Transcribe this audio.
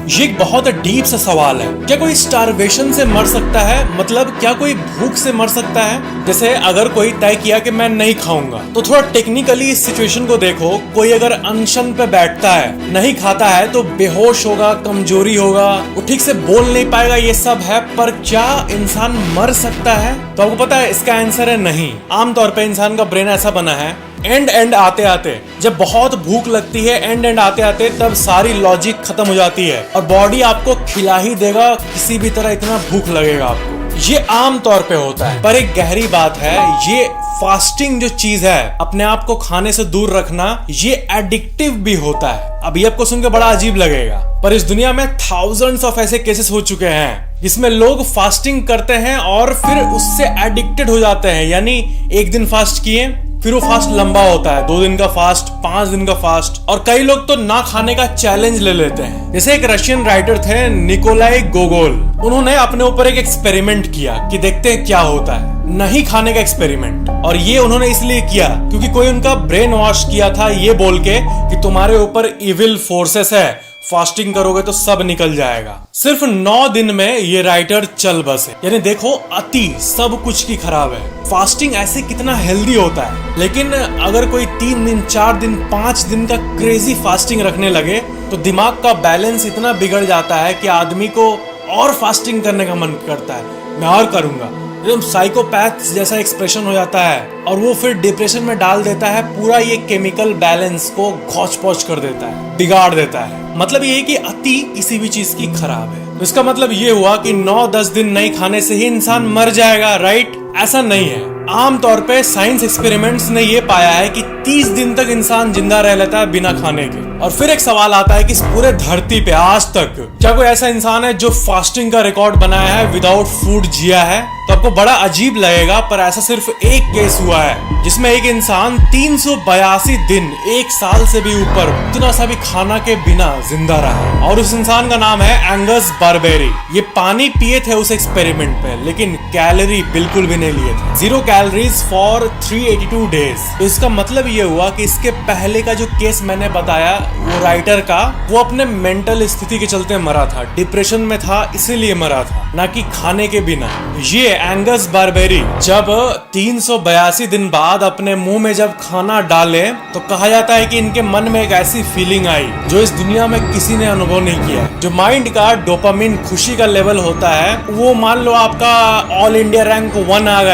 ये एक बहुत डीप सा सवाल है। क्या कोई स्टारवेशन से मर सकता है? मतलब क्या कोई भूख से मर सकता है? जैसे अगर कोई तय किया कि मैं नहीं खाऊंगा, तो थोड़ा टेक्निकली इस सिचुएशन को देखो। कोई अगर अनशन पे बैठता है, नहीं खाता है, तो बेहोश होगा, कमजोरी होगा, वो ठीक से बोल नहीं पाएगा, ये सब है। पर क्या इंसान मर सकता है? तो आपको पता है इसका आंसर है नहीं। आमतौर पे इंसान का ब्रेन ऐसा बना है, एंड आते आते जब बहुत भूख लगती है, एंड आते आते तब सारी लॉजिक खत्म हो जाती है और बॉडी आपको खिला ही देगा किसी भी तरह, इतना भूख लगेगा आपको। ये आम तौर पे होता है। पर एक गहरी बात है, ये फास्टिंग जो चीज है, अपने आप को खाने से दूर रखना, ये एडिक्टिव भी होता है। अभी आपको सुन के बड़ा अजीब लगेगा, पर इस दुनिया में थाउजेंड्स ऑफ ऐसे केसेस हो चुके हैं जिसमें लोग फास्टिंग करते हैं और फिर उससे एडिक्टेड हो जाते हैं। यानी एक दिन फास्ट किए, फिर वो फास्ट लंबा होता है, 2 दिन का फास्ट, 5 दिन का फास्ट, और कई लोग तो ना खाने का चैलेंज ले लेते हैं। जैसे एक रशियन राइटर थे निकोलाई गोगोल, उन्होंने अपने ऊपर एक एक्सपेरिमेंट किया कि देखते हैं क्या होता है, नहीं खाने का एक्सपेरिमेंट। और ये उन्होंने इसलिए किया क्योंकि कोई उनका ब्रेन वॉश किया था ये बोल के कि तुम्हारे ऊपर इविल फोर्सेस है, फास्टिंग करोगे तो सब निकल जाएगा। सिर्फ 9 दिन में ये राइटर चल बसे। यानी देखो, अति सब कुछ की खराब है। फास्टिंग ऐसे कितना हेल्दी होता है, लेकिन अगर कोई 3 दिन, 4 दिन, 5 दिन का क्रेजी फास्टिंग रखने लगे तो दिमाग का बैलेंस इतना बिगड़ जाता है कि आदमी को और फास्टिंग करने का मन करता है, मैं और करूंगा। एकदम साइकोपैथ जैसा एक्सप्रेशन हो जाता है और वो फिर डिप्रेशन में डाल देता है। पूरा ये केमिकल बैलेंस को घौच पौच कर देता है, बिगाड़ देता है। मतलब ये है कि अति किसी भी चीज की खराब है। तो इसका मतलब ये हुआ कि 9-10 दिन नहीं खाने से ही इंसान मर जाएगा, राइट? ऐसा नहीं है। आमतौर पे साइंस एक्सपेरिमेंट्स ने ये पाया है कि 30 दिन तक इंसान जिंदा रह लेता है बिना खाने के। और फिर एक सवाल आता है कि इस पूरे धरती पे आज तक क्या कोई ऐसा इंसान है जो फास्टिंग का रिकॉर्ड बनाया है, विदाउट फूड जिया है? तो आपको बड़ा अजीब लगेगा, पर ऐसा सिर्फ एक केस हुआ है जिसमें एक इंसान 382 दिन, 1 साल से भी ऊपर, इतना सा भी खाना के बिना जिंदा रहा। और उस इंसान का नाम है एंगस बारबेरी। ये पानी पिए थे उस एक्सपेरिमेंट पे, लेकिन कैलोरी बिल्कुल भी नहीं लिए थे। 0 कैलोरीज फॉर 382 डेज। तो इसका मतलब ये हुआ कि इसके पहले का जो केस मैंने बताया वो राइटर का, वो अपने मेंटल स्थिति के चलते मरा था, डिप्रेशन में था इसीलिए मरा था, ना कि खाने के बिना। ये एंगस बारबेरी जब 382 दिन बाद अपने मुंह में जब खाना डाले तो कहा जाता है कि इनके मन में एक ऐसी फीलिंग आई जो इस दुनिया में किसी ने अनुभव नहीं किया है। जो माइंड का डोपामिन, खुशी का लेवल होता है, वो मान लो आपका ऑल इंडिया रैंक 1 आ गया।